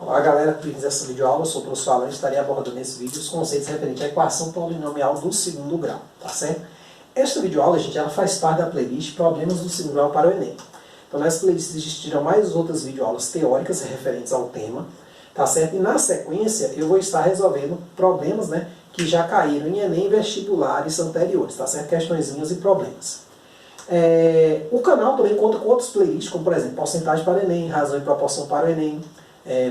Olá galera, bem-vindos a essa videoaula. Eu sou o professor Alan e estarei abordando nesse vídeo os conceitos referentes à equação polinomial do segundo grau, tá certo? Esta videoaula, gente, ela faz parte da playlist Problemas do Segundo Grau para o Enem. Então nessa playlist existirão mais outras videoaulas teóricas referentes ao tema, tá certo? E na sequência eu vou estar resolvendo problemas, né, que já caíram em Enem vestibulares anteriores, tá certo? Questõezinhas e problemas. O canal também conta com outros playlists, como por exemplo, porcentagem para o Enem, razão e proporção para o Enem,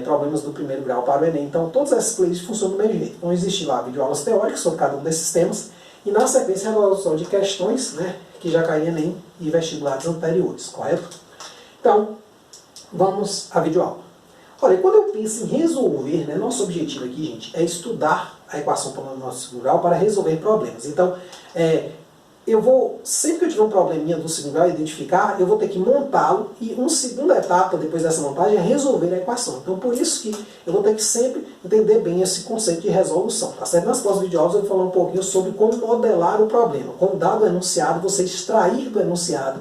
problemas do primeiro grau para o Enem. Então todas essas playlists funcionam do mesmo jeito. Vão existir lá videoaulas teóricas sobre cada um desses temas e na sequência a resolução de questões, né, que já caíram em Enem e vestibulares anteriores, correto? Então, vamos à videoaula. Olha, quando eu penso em resolver, né, nosso objetivo aqui, gente, é estudar a equação polinomial do segundo grau para resolver problemas. Então, sempre que eu tiver um probleminha do segundo grau, identificar, eu vou ter que montá-lo e uma segunda etapa depois dessa montagem é resolver a equação. Então por isso que eu vou ter que sempre entender bem esse conceito de resolução, tá certo? Nas próximas videoaulas eu vou falar um pouquinho sobre como modelar o problema. Com dado o enunciado, você extrair do enunciado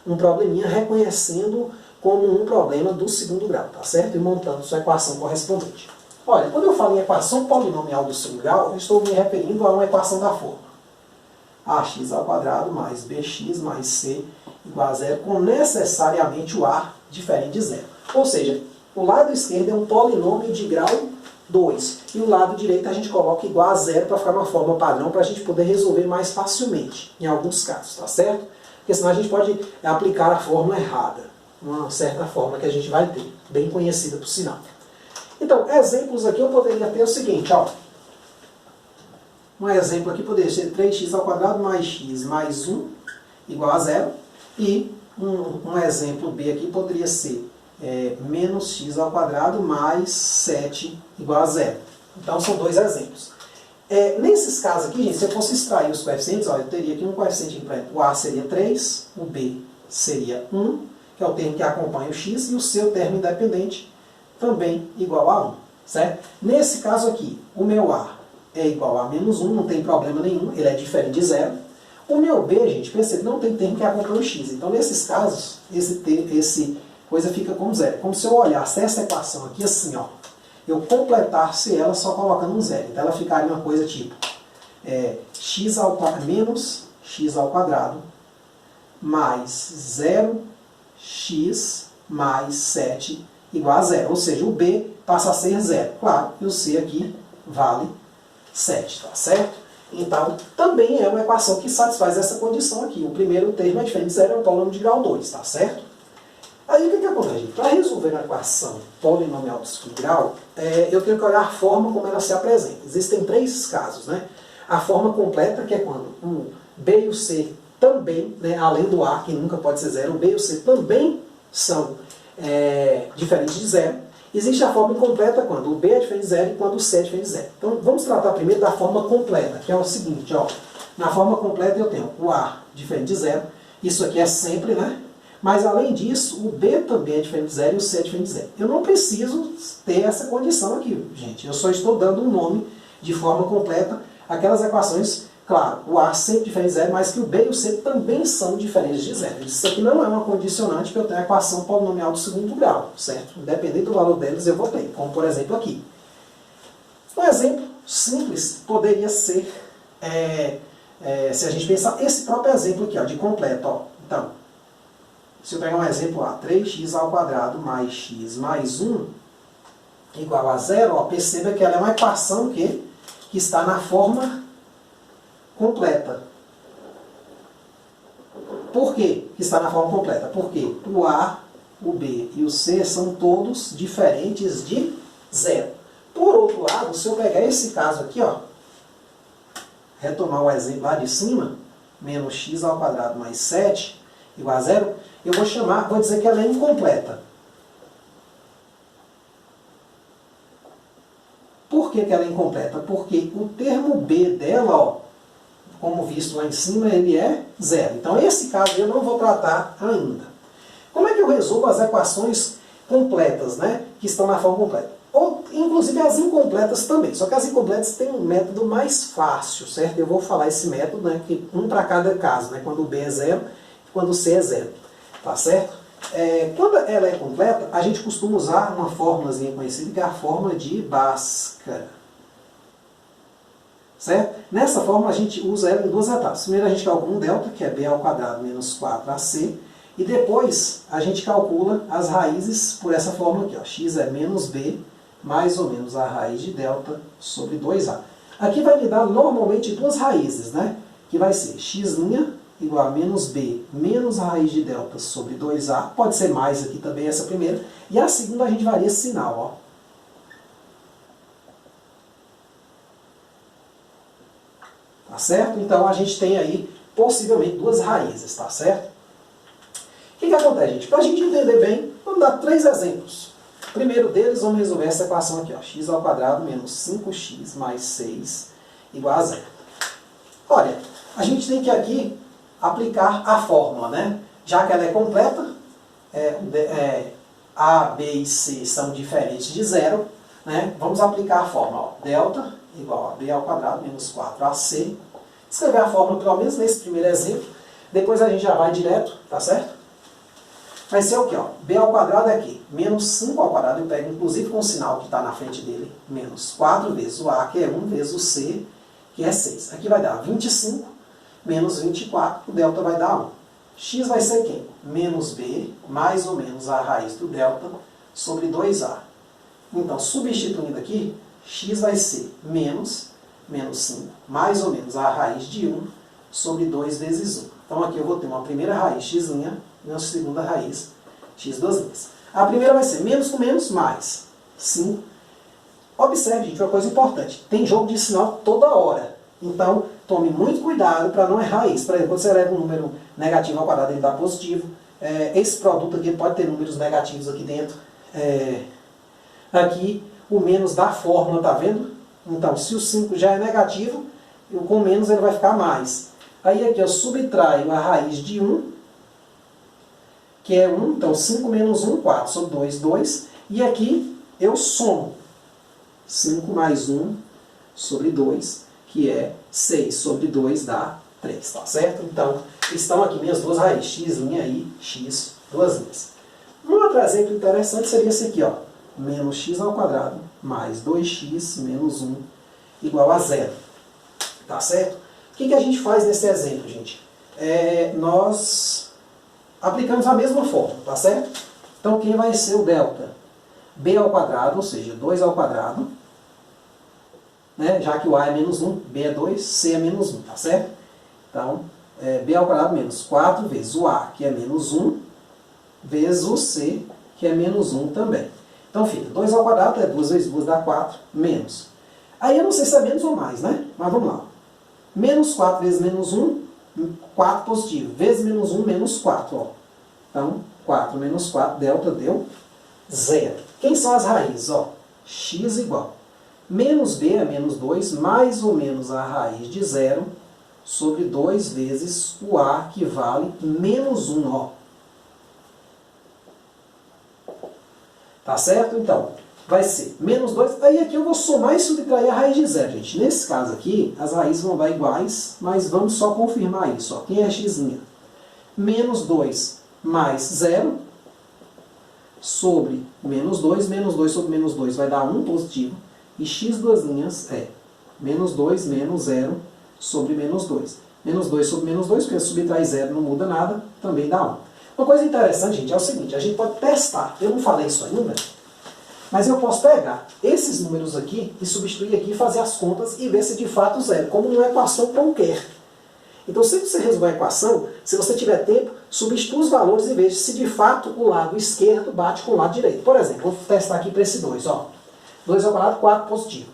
um probleminha reconhecendo como um problema do segundo grau, tá certo? E montando sua equação correspondente. Olha, quando eu falo em equação polinomial do segundo grau, eu estou me referindo a uma equação da forma ax ao quadrado mais bx mais c igual a zero, com necessariamente o a diferente de zero. Ou seja, o lado esquerdo é um polinômio de grau 2 e o lado direito a gente coloca igual a zero para ficar uma forma padrão para a gente poder resolver mais facilmente, em alguns casos, tá certo? Porque senão a gente pode aplicar a fórmula errada, uma certa fórmula que a gente vai ter, bem conhecida por sinal. Então, exemplos aqui eu poderia ter o seguinte, ó. Um exemplo aqui poderia ser 3x ao quadrado mais x mais 1 igual a zero. E um exemplo B aqui poderia ser menos x ao quadrado mais 7 igual a zero. Então são dois exemplos. Nesses casos aqui, gente, se eu fosse extrair os coeficientes, ó, eu teria aqui um coeficiente, o A seria 3, o B seria 1, que é o termo que acompanha o x, e o C, o termo independente, também igual a 1. Certo? Nesse caso aqui, o meu A é igual a menos 1, não tem problema nenhum, ele é diferente de zero. O meu B, gente, percebe, não tem termo que acompanha o x. Então, nesses casos, esse coisa fica como zero. Como se eu olhasse essa equação aqui assim, ó, eu completasse ela só colocando um zero. Então, ela ficaria uma coisa tipo x ao quadrado menos x ao quadrado mais 0x mais 7 igual a zero. Ou seja, o B passa a ser zero. Claro, e o C aqui vale 7, tá certo? Então, também é uma equação que satisfaz essa condição aqui. O primeiro termo é diferente de zero, é um polinômio de grau 2, tá certo? Aí o que acontece? Para resolver a equação polinomial do segundo grau, eu tenho que olhar a forma como ela se apresenta. Existem três casos, né? A forma completa, que é quando o B e o C também, né, além do A, que nunca pode ser zero, o B e o C também são diferentes de zero. Existe a forma incompleta quando o B é diferente de zero e quando o C é diferente de zero. Então vamos tratar primeiro da forma completa, que é o seguinte, ó. Na forma completa eu tenho o A diferente de zero, isso aqui é sempre, né? Mas além disso, o B também é diferente de zero e o C é diferente de zero. Eu não preciso ter essa condição aqui, gente. Eu só estou dando um nome de forma completa àquelas equações. Claro, o A sempre diferente de zero, mas que o B e o C também são diferentes de zero. Isso aqui não é uma condicionante que eu tenho a equação polinomial do segundo grau, certo? Independente do valor deles, eu vou ter, como por exemplo aqui. Um exemplo simples poderia ser, se a gente pensar, esse próprio exemplo aqui, ó, de completo. Ó. Então, se eu pegar um exemplo A, 3x ao quadrado mais x mais 1 igual a zero, ó, perceba que ela é uma equação que está na forma completa. Por que está na forma completa? Porque o A, o B e o C são todos diferentes de zero. Por outro lado, se eu pegar esse caso aqui, ó, retomar o exemplo lá de cima, menos x ao quadrado mais 7 igual a zero, eu vou dizer que ela é incompleta. Por que ela é incompleta? Porque o termo B dela, ó, como visto lá em cima, ele é zero. Então, esse caso eu não vou tratar ainda. Como é que eu resolvo as equações completas, né, que estão na forma completa? Ou, inclusive, as incompletas também. Só que as incompletas têm um método mais fácil, certo? Eu vou falar esse método, né, que um para cada caso, né, quando o B é zero e quando o C é zero. Tá certo? Quando ela é completa, a gente costuma usar uma fórmulazinha conhecida, que é a fórmula de Bhaskara. Certo? Nessa fórmula a gente usa ela em duas etapas. Primeiro a gente calcula um delta, que é b ao quadrado menos 4ac, e depois a gente calcula as raízes por essa fórmula aqui. Ó. X é menos b, mais ou menos a raiz de delta sobre 2a. Aqui vai me dar normalmente duas raízes, né? Que vai ser x' igual a menos b menos a raiz de delta sobre 2a. Pode ser mais aqui também essa primeira. E a segunda a gente varia esse sinal, ó. Tá certo? Então a gente tem aí possivelmente duas raízes, tá certo? O que acontece, gente? Para a gente entender bem, vamos dar três exemplos. O primeiro deles, vamos resolver essa equação aqui, ó. X ao quadrado menos 5x mais 6 igual a zero. Olha, a gente tem que aqui aplicar a fórmula, né? Já que ela é completa, A, B e C são diferentes de zero, né? Vamos aplicar a fórmula, ó. Delta igual a b ao quadrado menos 4ac. Escrever a fórmula pelo menos nesse primeiro exemplo. Depois a gente já vai direto, tá certo? Vai ser o quê? Ó? B ao quadrado é aqui. Menos 5 ao quadrado, eu pego inclusive com o sinal que está na frente dele. Menos 4 vezes o A, que é 1, vezes o C, que é 6. Aqui vai dar 25 menos 24, o delta vai dar 1. X vai ser quem? Menos B, mais ou menos a raiz do delta, sobre 2A. Então, substituindo aqui, x vai ser menos 5, mais ou menos a raiz de 1 sobre 2 vezes 1. Então aqui eu vou ter uma primeira raiz x' e uma segunda raiz x duas vezes. A primeira vai ser menos com menos, mais 5. Observe, gente, uma coisa importante. Tem jogo de sinal toda hora. Então, tome muito cuidado para não errar isso. Por exemplo, quando você leva um número negativo ao quadrado, ele dá positivo. Esse produto aqui pode ter números negativos aqui dentro. Aqui, o menos da fórmula, tá vendo? Então, se o 5 já é negativo, com menos ele vai ficar mais. Aí aqui eu subtraio a raiz de 1, que é 1, então 5 menos 1, 4, sobre 2, 2. E aqui eu somo 5 mais 1 sobre 2, que é 6 sobre 2 dá 3, tá certo? Então, estão aqui minhas duas raízes, x' e x duas vezes. Um outro exemplo interessante seria esse aqui, ó. Menos x ao quadrado mais 2x menos 1 igual a zero. Tá certo? O que a gente faz nesse exemplo, gente? Nós aplicamos a mesma fórmula, tá certo? Então, quem vai ser o delta? B ao quadrado, ou seja, 2 ao quadrado, né? Já que o A é menos 1, B é 2, C é menos 1, tá certo? Então, B ao quadrado menos 4 vezes o A, que é menos 1, vezes o C, que é menos 1 também. Então fica 2 ao quadrado, 2 vezes 2 dá 4, menos. Aí eu não sei se é menos ou mais, né? Mas vamos lá. Menos 4 vezes menos 1, 4 positivo. Vezes menos 1, menos 4. Ó. Então, 4 menos 4, delta deu 0. Quem são as raízes? Ó, x igual. Menos b é menos 2, mais ou menos a raiz de 0, sobre 2 vezes o a, que vale menos 1. Ó. Tá certo? Então, vai ser menos 2. Aí aqui eu vou somar e subtrair a raiz de 0, gente. Nesse caso aqui, as raízes vão dar iguais, mas vamos só confirmar isso. Ó. Quem é x'? Menos 2 mais 0 sobre menos 2. Menos 2 sobre menos 2 vai dar 1 positivo. E x duas linhas é menos 2 menos 0 sobre menos 2. Menos 2 sobre menos 2, porque subtrair 0 não muda nada, também dá 1. Uma coisa interessante, gente, é o seguinte, a gente pode testar, eu não falei isso ainda, mas eu posso pegar esses números aqui e substituir aqui, fazer as contas e ver se de fato zero, como uma equação qualquer. Então, sempre que você resolver a equação, se você tiver tempo, substitua os valores e veja se de fato o lado esquerdo bate com o lado direito. Por exemplo, vou testar aqui para esse 2, ó. 2 ao quadrado, 4 positivo.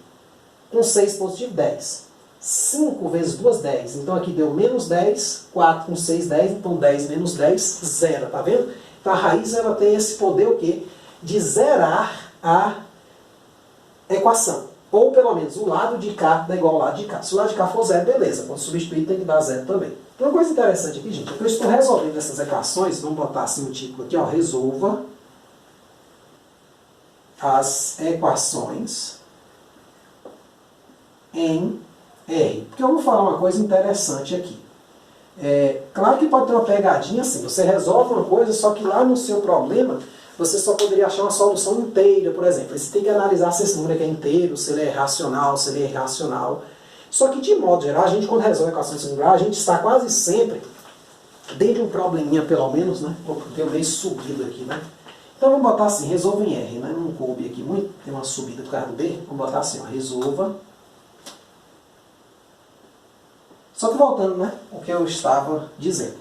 Com 6 positivo, 10. 5 vezes 2, 10. Então aqui deu menos 10, 4 com 6, 10. Então 10 menos 10, 0. Tá vendo? Então a raiz ela tem esse poder o quê? De zerar a equação. Ou pelo menos o lado de cá dá igual ao lado de cá. Se o lado de cá for 0, beleza. Quando substituir tem que dar 0 também. Então, uma coisa interessante aqui, gente, é que eu estou resolvendo essas equações. Vamos botar assim o título aqui, ó. Resolva as equações em R. Porque eu vou falar uma coisa interessante aqui. Claro que pode ter uma pegadinha assim, você resolve uma coisa, só que lá no seu problema, você só poderia achar uma solução inteira, por exemplo. Aí você tem que analisar se esse número aqui é inteiro, se ele é racional, se ele é irracional. Só que, de modo geral, a gente, quando resolve a equação de segundo grau, a gente está quase sempre dentro de um probleminha, pelo menos, né? Deu meio subido aqui, né? Então, vamos botar assim, resolva em R, né? Não coube aqui muito, tem uma subida por causa do B. Vamos botar assim, ó, resolva. Só que voltando, né? O que eu estava dizendo.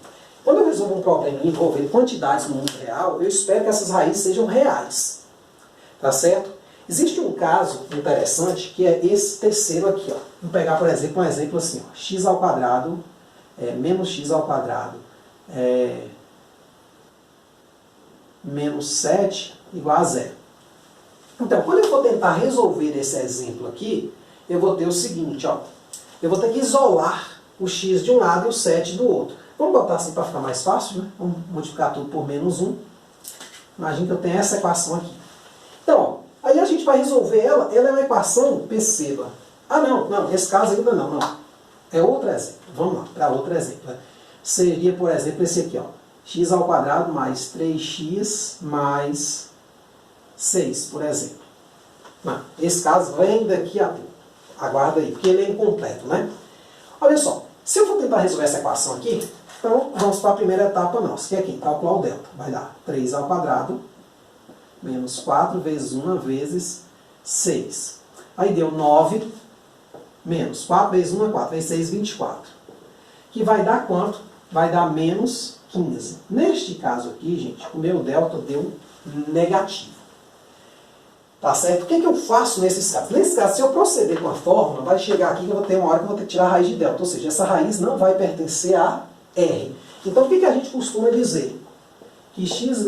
Quando eu resolvo um problema envolvendo quantidades no mundo real, eu espero que essas raízes sejam reais. Tá certo? Existe um caso interessante que é esse terceiro aqui, ó. Vamos pegar, por exemplo, um exemplo assim, ó. X ao quadrado menos x ao quadrado menos 7 igual a zero. Então, quando eu for tentar resolver esse exemplo aqui, eu vou ter o seguinte, ó. Eu vou ter que isolar o x de um lado e o 7 do outro. Vamos botar assim para ficar mais fácil, né? Vamos multiplicar tudo por menos 1. Imagina que eu tenho essa equação aqui. Então, ó, aí a gente vai resolver ela. Ela é uma equação, perceba. Ah, não, esse caso ainda não. É outro exemplo. Vamos lá, para outro exemplo. Seria, por exemplo, esse aqui, ó. X ao quadrado mais 3x mais 6, por exemplo. Não, esse caso vem daqui a pouco. Aguarda aí, porque ele é incompleto, né? Olha só, se eu for tentar resolver essa equação aqui, então vamos para a primeira etapa nossa, que é aqui, calcular o delta. Vai dar 3 ao quadrado menos 4 vezes 1 vezes 6. Aí deu 9 menos 4 vezes 1 é 4, vezes 6, 24. Que vai dar quanto? Vai dar menos 15. Neste caso aqui, gente, o meu delta deu negativo. Tá certo? O que eu faço nesses casos? Nesse caso, se eu proceder com a fórmula, vai chegar aqui que eu vou ter uma hora que eu vou ter que tirar a raiz de delta. Ou seja, essa raiz não vai pertencer a R. Então, o que a gente costuma dizer? Que x'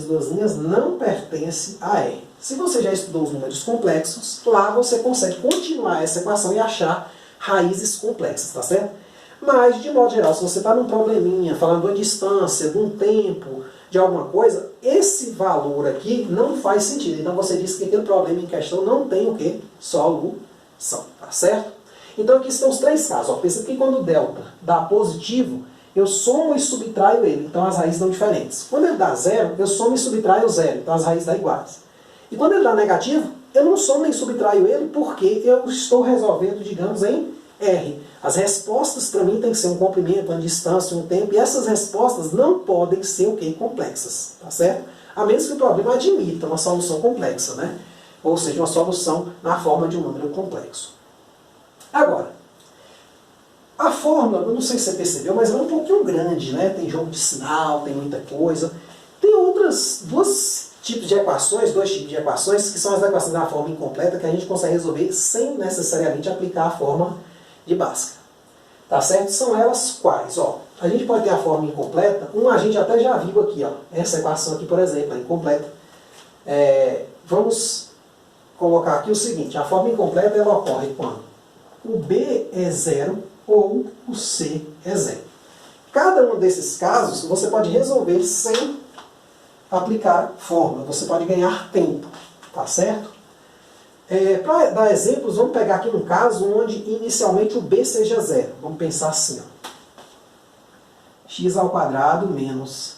duas linhas, não pertence a R. Se você já estudou os números complexos, lá você consegue continuar essa equação e achar raízes complexas, tá certo? Mas, de modo geral, se você está num probleminha, falando de uma distância, de um tempo, de alguma coisa, esse valor aqui não faz sentido. Então você diz que aquele problema em questão não tem o quê? Solução, tá certo? Então aqui estão os três casos. Ó. Pensa que quando o delta dá positivo, eu somo e subtraio ele, então as raízes dão diferentes. Quando ele dá zero, eu somo e subtraio zero, então as raízes dão iguais. E quando ele dá negativo, eu não somo nem subtraio ele, porque eu estou resolvendo, digamos, em R. As respostas para mim tem que ser um comprimento, uma distância, um tempo, e essas respostas não podem ser o quê? Complexas, tá certo? A menos que o problema admita uma solução complexa, né? Ou seja, uma solução na forma de um número complexo. Agora, a fórmula, eu não sei se você percebeu, mas ela é um pouquinho grande, né? Tem jogo de sinal, tem muita coisa. Tem dois tipos de equações, que são as equações da forma incompleta, que a gente consegue resolver sem necessariamente aplicar a forma de Bhaskara. Tá certo? São elas quais? Ó, a gente pode ter a forma incompleta, a gente até já viu aqui, ó, essa equação aqui, por exemplo, é incompleta. Vamos colocar aqui o seguinte, a forma incompleta ela ocorre quando o B é zero ou o C é zero. Cada um desses casos você pode resolver sem aplicar fórmula, você pode ganhar tempo, tá certo? Para dar exemplos, vamos pegar aqui um caso onde inicialmente o B seja zero. Vamos pensar assim, ó. X ao quadrado menos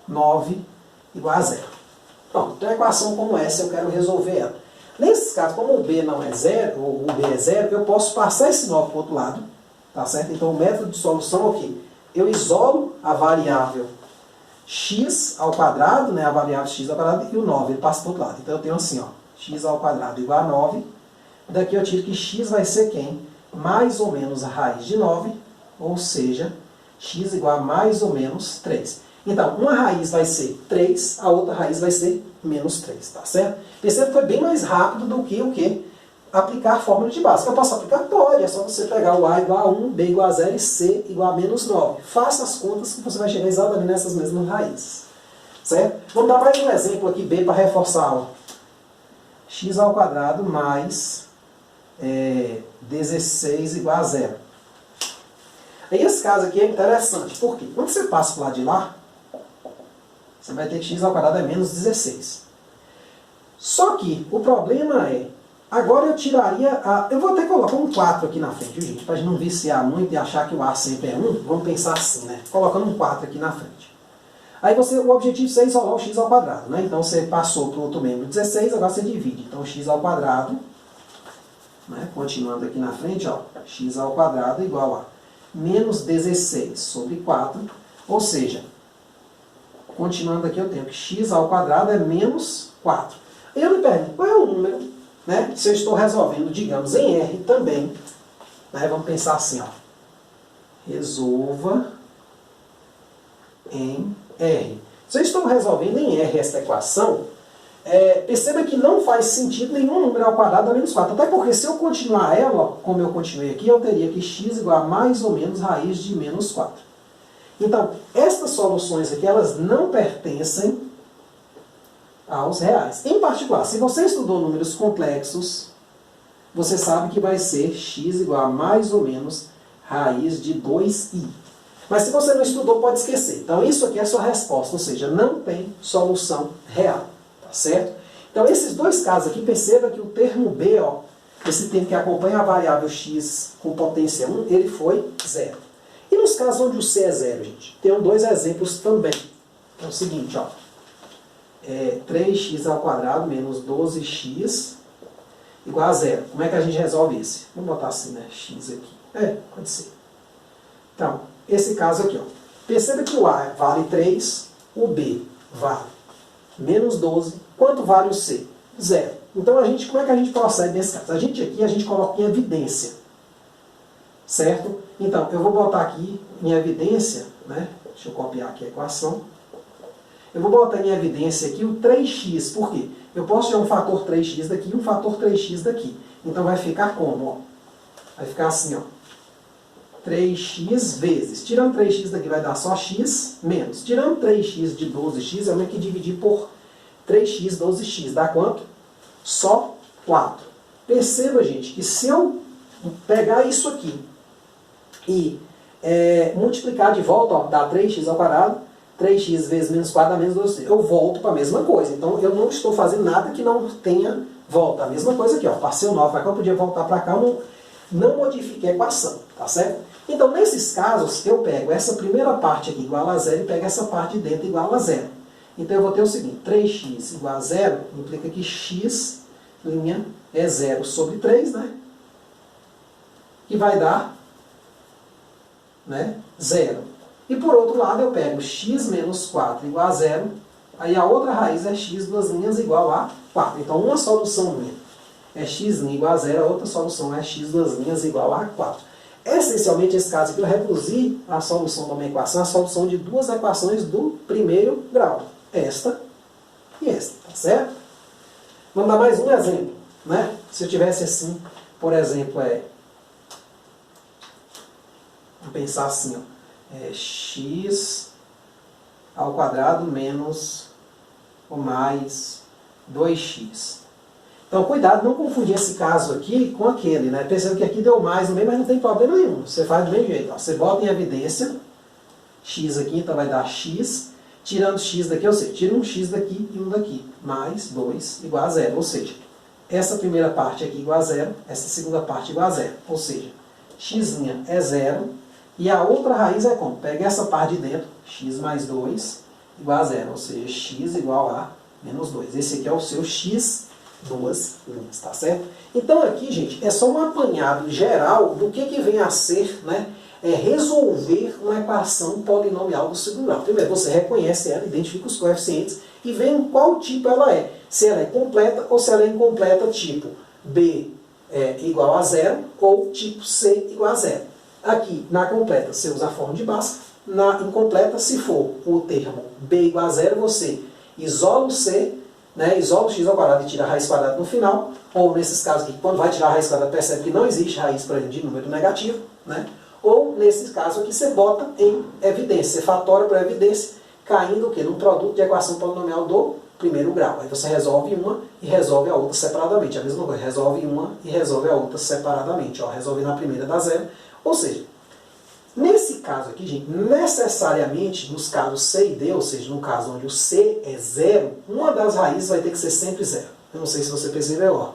9 igual a zero. Pronto, então a equação como essa eu quero resolver ela. Nesse caso, como o B não é zero, ou o B é zero, eu posso passar esse 9 para o outro lado, tá certo? Então o método de solução é o quê? Eu isolo a variável x ao quadrado, né, a variável x ao quadrado, e o 9, ele passa para o outro lado. Então eu tenho assim, ó, x ao quadrado igual a 9. Daqui eu tiro que x vai ser quem? Mais ou menos a raiz de 9, ou seja, x igual a mais ou menos 3. Então, uma raiz vai ser 3, a outra raiz vai ser menos 3, tá certo? Percebe que foi bem mais rápido do que o quê? Aplicar a fórmula de Bhaskara. Eu posso aplicar? Pode, é só você pegar o A igual a 1, B igual a 0 e C igual a menos 9. Faça as contas que você vai chegar exatamente nessas mesmas raízes. Certo? Vamos dar mais um exemplo aqui, B, para reforçar a aula. X ao quadrado mais 16 igual a 0. Aí esse caso aqui é interessante, porque quando você passa para o lado de lá, você vai ter que x ao quadrado é menos 16. Só que o problema é Agora eu tiraria, eu vou até colocar um 4 aqui na frente, viu, gente? Para não viciar muito e achar que o A sempre é 1, vamos pensar assim, né? Colocando um 4 aqui na frente. Aí o objetivo é isolar o x ao quadrado, né? Então você passou para o outro membro 16, agora você divide. Então x ao quadrado, né? Continuando aqui na frente, ó, x ao quadrado igual a menos 16 sobre 4, ou seja, continuando aqui eu tenho que x ao quadrado é menos 4. Aí eu me pergunto, qual é o número, né, se eu estou resolvendo, digamos, em R também, né, vamos pensar assim, ó, resolva em R. Se eu estou resolvendo em R esta equação, perceba que não faz sentido nenhum número ao quadrado a menos 4. Até porque se eu continuar ela, ó, como eu continuei aqui, eu teria que x igual a mais ou menos raiz de menos 4. Então, estas soluções aqui, elas não pertencem aos reais. Em particular, se você estudou números complexos, você sabe que vai ser x igual a mais ou menos raiz de 2i. Mas se você não estudou, pode esquecer. Então, isso aqui é a sua resposta, ou seja, não tem solução real. Tá certo? Então, esses dois casos aqui, perceba que o termo B, ó, esse termo que acompanha a variável x com potência 1, ele foi zero. E nos casos onde o C é zero, gente, tem dois exemplos também. É o seguinte, ó, 3x ao quadrado menos 12x igual a zero. Como é que a gente resolve esse? Vamos botar assim, né? X aqui. Pode ser. Então, esse caso aqui, ó. Perceba que o A vale 3, o B vale menos 12. Quanto vale o C? Zero. Então, como é que a gente procede nesse caso? A gente coloca em evidência. Certo? Então, eu vou botar aqui em evidência, né? Deixa eu copiar aqui a equação. Eu vou botar em evidência aqui o 3x. Por quê? Eu posso ter um fator 3x daqui e um fator 3x daqui. Então, vai ficar como? Ó? Vai ficar assim, ó. 3x vezes. Tirando 3x daqui vai dar só x menos. Tirando 3x de 12x, eu tenho que dividir por 3x 12x. Dá quanto? Só 4. Perceba, gente, que se eu pegar isso aqui e multiplicar de volta, ó, dá 3x ao quadrado, 3x vezes menos 4 dá menos 12. Eu volto para a mesma coisa. Então, eu não estou fazendo nada que não tenha volta. A mesma coisa aqui, ó. Passei o 9 para cá, eu podia voltar para cá, eu não modifiquei a equação, tá certo? Então, nesses casos, eu pego essa primeira parte aqui igual a zero e pego essa parte de dentro igual a zero. Então, eu vou ter o seguinte, 3x igual a zero, implica que x' é 0 sobre 3, né? Que vai dar, né, 0. E por outro lado, eu pego x menos 4 igual a 0, aí a outra raiz é x duas linhas igual a 4. Então, uma solução minha é x' igual a 0, a outra solução é x duas linhas igual a 4. Essencialmente, esse caso aqui, eu reduzi a solução da minha equação, a solução de duas equações do primeiro grau. Esta e esta, tá certo? Vamos dar mais um exemplo, né? Se eu tivesse assim, por exemplo, vamos pensar assim, ó, x ao quadrado menos ou mais 2x. Então, cuidado, não confundir esse caso aqui com aquele, né? Pensando que aqui deu mais no meio, mas não tem problema nenhum. Você faz do mesmo jeito, ó. Você bota em evidência, x aqui, então vai dar x, tirando x daqui, ou seja, tira um x daqui e um daqui, mais 2 igual a 0. Ou seja, essa primeira parte aqui igual a 0, essa segunda parte igual a 0. Ou seja, x' é 0, e a outra raiz é como? Pega essa parte de dentro, x mais 2 igual a 0, ou seja, x igual a menos 2. Esse aqui é o seu x duas linhas, tá certo? Então aqui, gente, é só um apanhado geral do que vem a ser, né, resolver uma equação polinomial do segundo grau. Primeiro, você reconhece ela, identifica os coeficientes e vê em qual tipo ela é. Se ela é completa ou se ela é incompleta, tipo B igual a 0 ou tipo C igual a 0. Aqui, na completa, você usa a forma de Bhaskara. Na incompleta, se for o termo B igual a 0, você isola o C, né, isola o x ao quadrado e tira a raiz quadrada no final, ou nesses casos aqui, quando vai tirar a raiz quadrada, percebe que não existe raiz, por exemplo, de número negativo, né? Ou nesses casos aqui, você bota em evidência, você fatora para evidência, caindo o quê? Num produto de equação polinomial do primeiro grau. Aí você resolve uma e resolve a outra separadamente. A mesma coisa, resolve uma e resolve a outra separadamente. Ó, resolve na primeira dá 0. Ou seja, nesse caso aqui, gente, necessariamente, nos casos C e D, ou seja, no caso onde o C é 0, uma das raízes vai ter que ser sempre 0. Eu não sei se você percebeu, ó.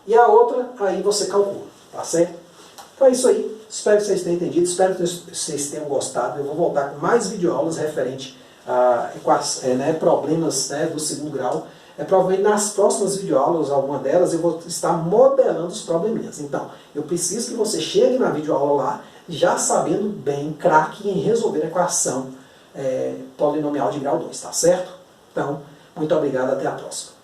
e a outra aí você calcula, tá certo? Então é isso aí, espero que vocês tenham entendido, espero que vocês tenham gostado. Eu vou voltar com mais videoaulas referente a problemas, né, do segundo grau. Provavelmente nas próximas videoaulas, alguma delas, eu vou estar modelando os probleminhas. Então, eu preciso que você chegue na videoaula lá, já sabendo bem, craque em resolver a equação polinomial de grau 2, tá certo? Então, muito obrigado, até a próxima.